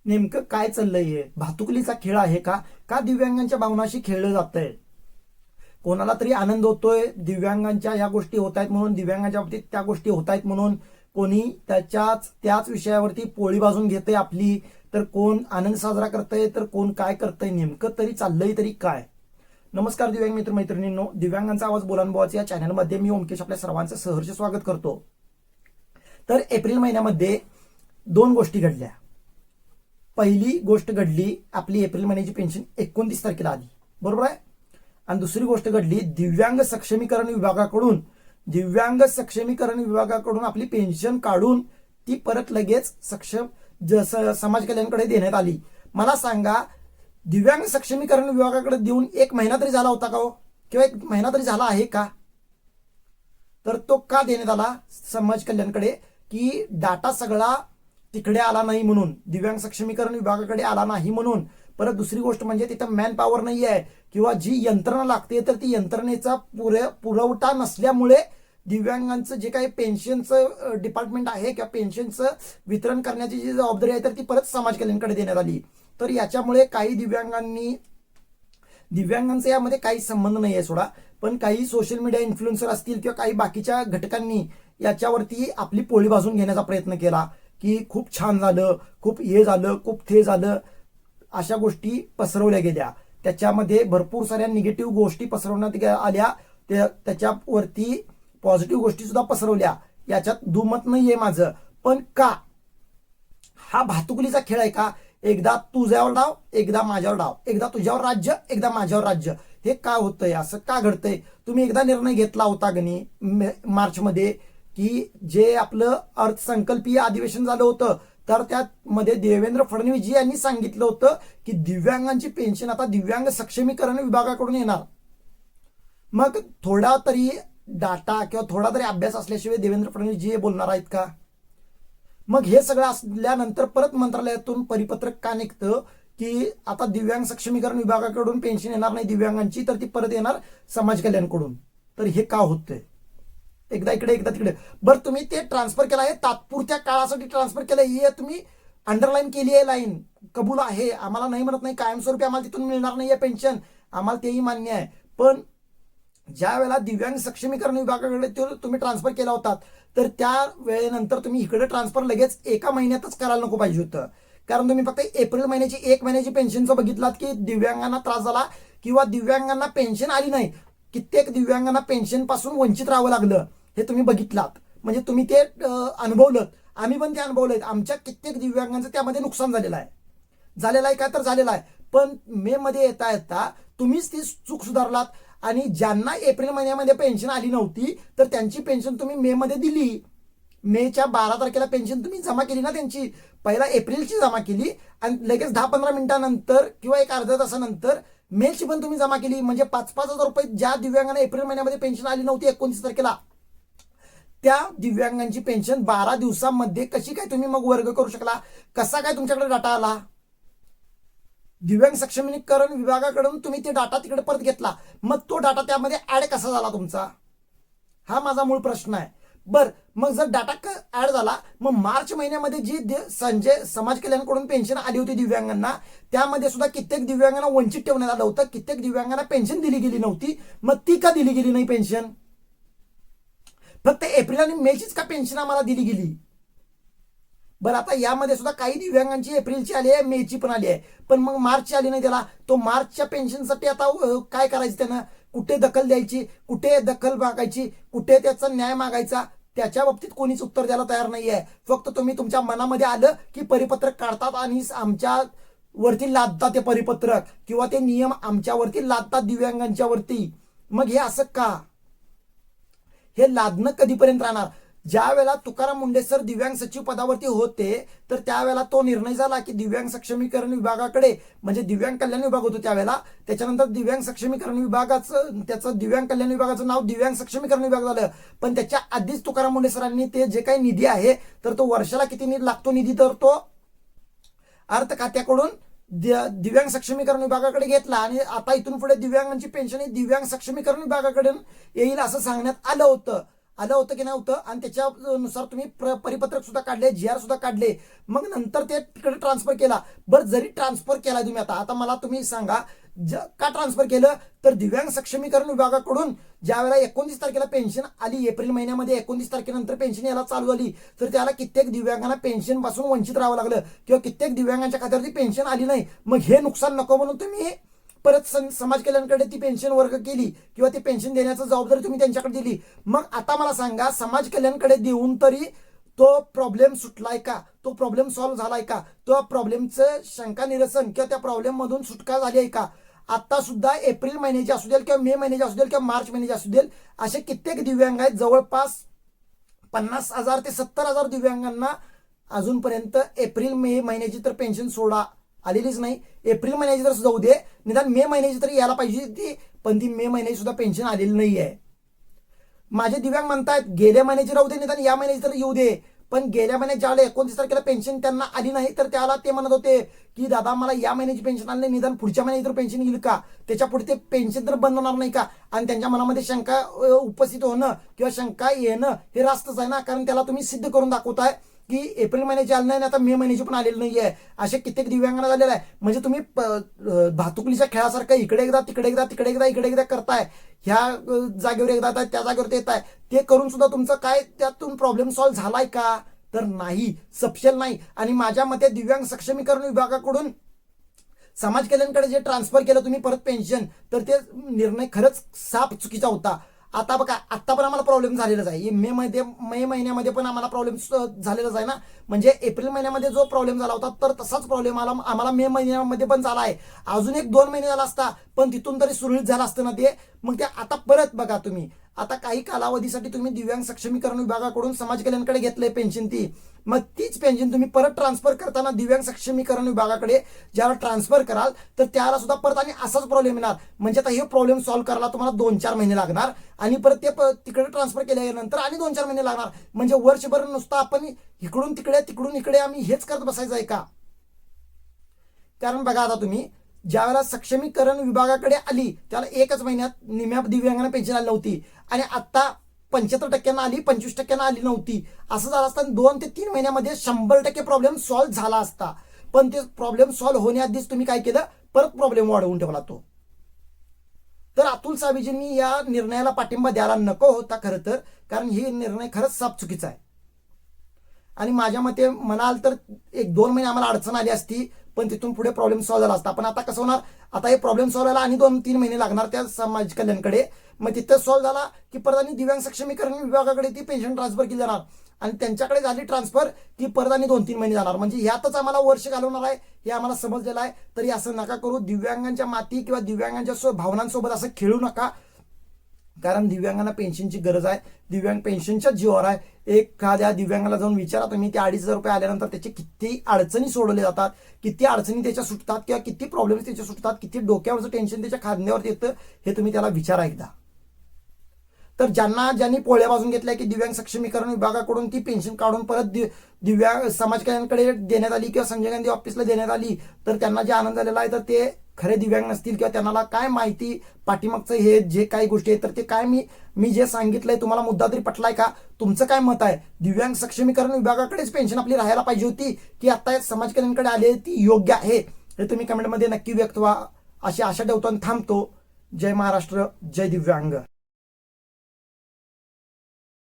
नेमकं काय चाललंय? हे भातुकलीचा खेळ आहे का? का दिव्यांगांच्या भावनाशी खेळलं जातंय? कोणाला तरी आनंद होतोय दिव्यांगांच्या ह्या गोष्टी होत आहेत म्हणून, दिव्यांगांच्या बाबतीत त्या गोष्टी होत आहेत म्हणून. कोणी त्याच विषयावरती पोळी भाजून घेते आपली, तर कोण आनंद साजरा करतंय, तर कोण काय करतंय. नेमकं तरी चाललंय तरी काय? नमस्कार दिव्यांग मित्र मैत्रिणींनो, दिव्यांगांचा आवाज बोलानुभवाचं या चॅनलमध्ये मी ओमकेश आपल्या सर्वांचं सहर्ष स्वागत करतो. तर एप्रिल महिन्यामध्ये दोन गोष्टी घडल्या. पहिली गोष्ट घडली, आपली एप्रिल महिन्याची पेन्शन 29 तारखेला आली, बरोबर आहे. आणि दुसरी गोष्ट घडली, दिव्यांग सक्षमीकरण विभागाकडून आपली पेन्शन काढून ती परत लगेच समाज कल्याणकडे देण्यात आली. मला सांगा, दिव्यांग सक्षमीकरण विभागाकडे देऊन 1 महिना तरी झाला होता का हो? किंवा 1 महिना तरी झाला आहे का? तर तो का देण्यात आला समाज कल्याणकडे? की डाटा सगळा तिकडे आला नाही म्हणून, दिव्यांग सक्षमीकरण विभागाकडे आला नाही म्हणून. परत दुसरी गोष्ट म्हणजे तिथं मॅन पॉवर नाही आहे, किंवा जी यंत्रणा लागते तर ती यंत्रणेचा पुरवठा नसल्यामुळे दिव्यांगांचं जे काही पेन्शनचं डिपार्टमेंट आहे किंवा पेन्शनचं वितरण करण्याची जी जबाबदारी आहे तर ती परत समाज कल्याणकडे देण्यात आली. तर याच्यामुळे काही दिव्यांगांचा यामध्ये काही संबंध नाही आहे सोडा, पण काही सोशल मीडिया इन्फ्लुएन्सर असतील किंवा काही बाकीच्या घटकांनी याच्यावरती आपली पोळी भाजून घेण्याचा प्रयत्न केला की खूप छान झालं, खूप हे झालं, खूप ते झालं, अशा गोष्टी पसरवल्या गेल्या. त्याच्यामध्ये भरपूर साऱ्या निगेटिव्ह गोष्टी पसरवण्यात आल्या, त्याच्यावरती पॉझिटिव्ह गोष्टी सुद्धा पसरवल्या. याच्यात दुमत नाहीये माझं. पण का? हा भातुकलीचा खेळ आहे का? एकदा तुझ्यावर डाव, एकदा माझ्यावर डाव, एकदा तुझ्यावर राज्य, एकदा माझ्यावर राज्य. हे का होतंय? असं का घडतंय? तुम्ही एकदा निर्णय घेतला होता गणी मार्चमध्ये, की जे आपलं अर्थसंकल्पीय अधिवेशन झालं होतं, तर त्यामध्ये देवेंद्र फडणवीसजी यांनी सांगितलं होतं की दिव्यांगांची पेन्शन आता दिव्यांग सक्षमीकरण विभागाकडून येणार. मग थोडा तरी डाटा किंवा थोडा तरी अभ्यास असल्याशिवाय देवेंद्र फडणवीसजी हे बोलणार आहेत का? मग हे सगळं असल्यानंतर परत मंत्रालयातून परिपत्रक का निघतं की आता दिव्यांग सक्षमीकरण विभागाकडून पेन्शन येणार नाही दिव्यांगांची, तर ती परत येणार समाज कल्याणकडून. तर हे का होतंय? एकदा इकडे एकदा तिकडे. बरं, तुम्ही ते ट्रान्सफर केलं आहे, तात्पुरत्या काळासाठी ट्रान्सफर केलं, हे तुम्ही अंडरलाईन केली आहे, लाईन कबूल आहे, आम्हाला नाही म्हणत नाही, कायमस्वरूपी आम्हाला तिथून मिळणार नाहीये पेन्शन, आम्हाला तेही मान्य आहे. पण ज्या वेळेला दिव्यांग सक्षमीकरण विभागाकडे तुम्ही ट्रान्सफर केला होता, तर त्या वेळेनंतर तुम्ही इकडे ट्रान्सफर लगेच 1 महिन्यातच करायला नको पाहिजे होतं. कारण तुम्ही फक्त एप्रिल महिन्याची 1 महिन्याची पेन्शनचं बघितलात की दिव्यांगांना त्रास झाला किंवा दिव्यांगांना पेन्शन आली नाही. कित्येक दिव्यांगांना पेन्शन पासून वंचित राहावं लागलं, हे तुम्ही बघितलात. म्हणजे तुम्ही ते अनुभवलं, आम्ही पण ते अनुभवलंय. आमच्या कित्येक दिव्यांगांचं त्यामध्ये नुकसान झालेलं आहे का? तर झालेलं आहे. पण मे मध्ये येता येता तुम्हीच ती चूक सुधारलात आणि ज्यांना एप्रिल महिन्यामध्ये पेन्शन आली नव्हती तर त्यांची पेन्शन तुम्ही मे मध्ये दिली. मेच्या 12 तारखेला पेन्शन तुम्ही जमा केली ना त्यांची. पहिला एप्रिलची जमा केली आणि लगेच 10-15 मिनिटांनंतर किंवा एक अर्ध्या तासानंतर मेची पण तुम्ही जमा केली. म्हणजे 5-5 हजार रुपये ज्या दिव्यांगांना एप्रिल महिन्यामध्ये पेन्शन आली नव्हती 29 तारखेला, त्या दिव्यांगांची पेन्शन 12 दिवसांमध्ये कशी काय तुम्ही मग वर्ग करू शकला? कसा काय तुमच्याकडे डाटा आला? दिव्यांग सक्षमीकरण विभागाकडून तुम्ही ते डाटा तिकडे परत घेतला, मग तो डाटा त्यामध्ये ऍड कसा झाला तुमचा? हा माझा मूळ प्रश्न आहे. बर, मग जर डाटा ऍड झाला, मग मार्च महिन्यामध्ये जी समाज कल्याणकडून पेन्शन आली होती दिव्यांगांना, त्यामध्ये सुद्धा कित्येक दिव्यांगांना वंचित ठेवण्यात आलं होतं, कित्येक दिव्यांगांना पेन्शन दिली गेली नव्हती. मग ती का दिली गेली नाही पेन्शन? फक्त एप्रिल आणि मेचीच का पेन्शन आम्हाला दिली गेली? बरं, आता यामध्ये सुद्धा काही दिव्यांगांची एप्रिलची आली आहे, मेची पण आली आहे, पण मग मार्चची आली नाही त्याला. तो मार्चच्या पेन्शनसाठी आता काय करायचं त्यानं? कुठे दखल द्यायची, कुठे दखल मागायची, कुठे त्याचा न्याय मागायचा? त्याच्या बाबतीत कोणीच उत्तर द्यायला तयार नाहीये. फक्त तुम्ही तुमच्या मनामध्ये आलं की परिपत्रक काढतात आणि आमच्या वरती लादतात ते परिपत्रक किंवा ते नियम आमच्यावरती लादतात दिव्यांगांच्या वरती. मग हे असं का? हे लादणं कधीपर्यंत राहणार? ज्या वेळेला तुकाराम मुंडे सर दिव्यांग सचिव पदावरती होते, तर त्यावेळेला तो निर्णय झाला की दिव्यांग सक्षमीकरण विभागाकडे, म्हणजे दिव्यांग कल्याण विभाग होतो त्यावेळेला, त्याच्यानंतर दिव्यांग सक्षमीकरण विभागाचं त्याचं दिव्यांग कल्याण विभागाचं नाव दिव्यांग सक्षमीकरण विभाग झालं. पण त्याच्या आधीच तुकाराम मुंडे सरांनी ते जे काही निधी आहे, तर तो वर्षाला किती निधी लागतो निधी, तर तो अर्थ खात्याकडून दिव्यांग सक्षमीकरण विभागाकडे घेतला आणि आता इथून पुढे दिव्यांगांची पेन्शन ही दिव्यांग सक्षमीकरण विभागाकडून येईल असं सांगण्यात आलं होतं. आलं होतं की नाही होतं, आणि त्याच्यानुसार तुम्ही परिपत्रक सुद्धा काढले, GR सुद्धा काढले, मग नंतर ते तिकडे ट्रान्सफर केला. बरं, जरी ट्रान्सफर केला तुम्ही, आता मला तुम्ही सांगा का ट्रान्सफर केलं, तर दिव्यांग सक्षमीकरण विभागाकडून ज्या वेळेला 29 तारखेला पेन्शन आली, एप्रिल महिन्यामध्ये 29 तारखेनंतर पेन्शन यायला चालू झाली, तर त्याला कित्येक दिव्यांगांना पेन्शन पासून वंचित राहावं लागलं, किंवा कित्येक दिव्यांगांच्या खात्यावरती पेन्शन आली नाही. मग हे नुकसान नको म्हणून तुम्ही परत समाज कल्याणकडे ती पेन्शन वर्ग केली, किंवा ती पेन्शन देण्याची जबाबदारी तुम्ही त्यांच्याकडे दिली. मग आता मला सांगा, समाज कल्याणकडे देऊन तरी तो प्रॉब्लेम सुटलाय का, तो प्रॉब्लेम सॉल्व्ह झालाय का, तो प्रॉब्लेमचं शंका निरसन किंवा त्या प्रॉब्लेम मधून सुटका झाली आहे का? आता सुद्धा एप्रिल महिन्याचे असू देल, किंवा मे महिन्याचे असू देल, किंवा मार्च महिन्याचे असू देल, असे कित्येक दिव्यांग आहेत, जवळपास 50,000 ते 70,000 दिव्यांगांना अजूनपर्यंत एप्रिल मे महिन्याची तर पेन्शन सोडा आलेलीच नाही. एप्रिल महिन्याची तर जाऊ दे, निदान मे महिन्याची तरी यायला पाहिजे ती, पण ती मे महिन्याची सुद्धा पेन्शन आलेली नाही आहे. माझे दिव्यांग म्हणतायत गेल्या महिन्याची राहू दे, निदान या महिन्याची तर येऊ दे. पण गेल्या महिन्यात ज्यावेळेला 29 तारखेला पेन्शन त्यांना आली नाही, तर त्याला ते म्हणत होते की दादा मला या महिन्याची पेन्शन आली नाही, निदान पुढच्या महिन्याची तर पेन्शन येईल का, त्याच्या पुढे ते पेन्शन तर बंद होणार नाही का? आणि त्यांच्या मनामध्ये शंका उपस्थित होणं किंवा शंका येणं हे रास्तच आहे ना, कारण त्याला तुम्ही सिद्ध करून दाखवताय की एप्रिल महिन्याची आली नाही, आता मे महिन्याची पण आलेली नाही आहे. असे कित्येक दिव्यांगांना झालेलं आहे. म्हणजे तुम्ही भातुकलीच्या खेळासारखं इकडे एकदा तिकडे एकदा तिकडे एकदा इकडे एकदा करताय, ह्या जागेवर एकदा त्या जागेवर येत आहे, ते करून सुद्धा तुमचं काय त्यातून प्रॉब्लेम सॉल्व्ह झालाय का? तर नाही, सपशेल नाही. आणि माझ्या मते दिव्यांग सक्षमीकरण विभागाकडून समाज कल्याणकडे जे ट्रान्सफर केलं तुम्ही परत पेन्शन, तर ते निर्णय खरंच साफ चुकीचा होता. आता बघा, आता पण आम्हाला प्रॉब्लेम झालेलाच आहे. मे महिन्यामध्ये पण आम्हाला प्रॉब्लेम झालेलाच आहे ना. म्हणजे एप्रिल महिन्यामध्ये जो प्रॉब्लेम झाला होता, तर तसाच प्रॉब्लेम आम्हाला मे महिन्यामध्ये पण झाला आहे. अजून 1-2 महिने झाला असता, पण तिथून तरी सुरळीत झालं असतं ना ते. मग ते आता परत बघा तुम्ही, आता काही कालावधीसाठी तुम्ही दिव्यांग सक्षमीकरण विभागाकडून समाज कल्याणकडे घेतलंय पेन्शन ती, मग तीच पेन्शन तुम्ही परत ट्रान्सफर करताना दिव्यांग सक्षमीकरण विभागाकडे ज्याला ट्रान्सफर कराल, तर त्याला सुद्धा परत आणि असाच प्रॉब्लेम येणार. म्हणजे आता हे प्रॉब्लेम सॉल्व्ह करायला तुम्हाला 2-4 महिने लागणार, आणि परत ते तिकडे ट्रान्सफर केल्यानंतर आणि 2-4 महिने लागणार. म्हणजे वर्षभर नुसतं आपण इकडून तिकडे तिकडून इकडे आम्ही हेच करत बसायचं आहे का? कारण बघा, आता तुम्ही ज्यावेळेला सक्षमीकरण विभागाकडे आली त्याला 1च महिन्यात निम्या दिव्यांगांना पेन्शन आली नव्हती, आणि आता 75% आली, 25% आली नव्हती. असं झालं असतं 2 ते 3 महिन्यामध्ये 100% प्रॉब्लेम सॉल्व्ह झाला असता. पण ते प्रॉब्लेम सॉल्व्ह होण्याआधीच तुम्ही काय केलं, परत प्रॉब्लेम वाढवून ठेवला तो. तर अतुल सावेजींनी या निर्णयाला पाठिंबा द्यायला नको होता खरं तर, कारण ही निर्णय खरंच साफ चुकीचा आहे. आणि माझ्या मते म्हणाल तर 1-2 महिने आम्हाला अडचण आली असती, पण तिथून पुढे प्रॉब्लेम सॉल्व्ह झाला असता. पण आता कसं होणार, आता हे प्रॉब्लेम सॉल्व्ह व्हायला आणि 2-3 महिने लागणार त्या समाज कल्याणकडे. मग तिथं सॉल्व्ह झाला की परत आणि दिव्यांग सक्षमीकरण विभागाकडे ती पेन्शन ट्रान्सफर केली जाणार, आणि त्यांच्याकडे झाली ट्रान्सफर की परत आणि 2-3 महिने जाणार. म्हणजे ह्यातच आम्हाला वर्ष घालवणार आहे, हे आम्हाला समजलेलं आहे. तरी असं नका करू, दिव्यांगांच्या माती किंवा दिव्यांगांच्या भावनांसोबत असं खेळू नका. कारण दिव्यांगांना पेन्शनची गरज आहे, दिव्यांग पेन्शनच्या जीवावर आहे. एखाद्या दिव्यांगाला जाऊन विचारा तुम्ही, ते 2,500 रुपये आल्यानंतर त्याची किती अडचणी सोडवल्या जातात, किती अडचणी त्याच्या सुटतात, किंवा किती प्रॉब्लेम्स त्याच्या सुटतात, किती डोक्यावरचं टेन्शन त्याच्या खांद्यावर येतं, हे तुम्ही त्याला विचारा एकदा. तर ज्यांनी पोळ्या बाजून घेतल्या की दिव्यांग सक्षमीकरण विभागाकडून ती पेन्शन काढून परत दिव्यांग समाज कल्याणकडे देण्यात आली किंवा संजय गांधी ऑफिसला देण्यात आली, तर त्यांना जे आनंद झालेला आहे, तर ते खरे दिव्यांग नसतील, किंवा त्यांना काय माहिती पाठीमागचं हे जे काही गोष्टी आहेत, तर ते काय मी जे सांगितलंय तुम्हाला मुद्दा तरी पटलाय का? तुमचं काय मत आहे? दिव्यांग सक्षमीकरण विभागाकडेच पेन्शन आपली राहायला पाहिजे होती की आता समाज कल्याणकडे आले ती योग्य आहे? हे तुम्ही कमेंटमध्ये नक्की व्यक्त व्हा, अशी आशा ठेवतो आणि थांबतो. जय महाराष्ट्र, जय दिव्यांग.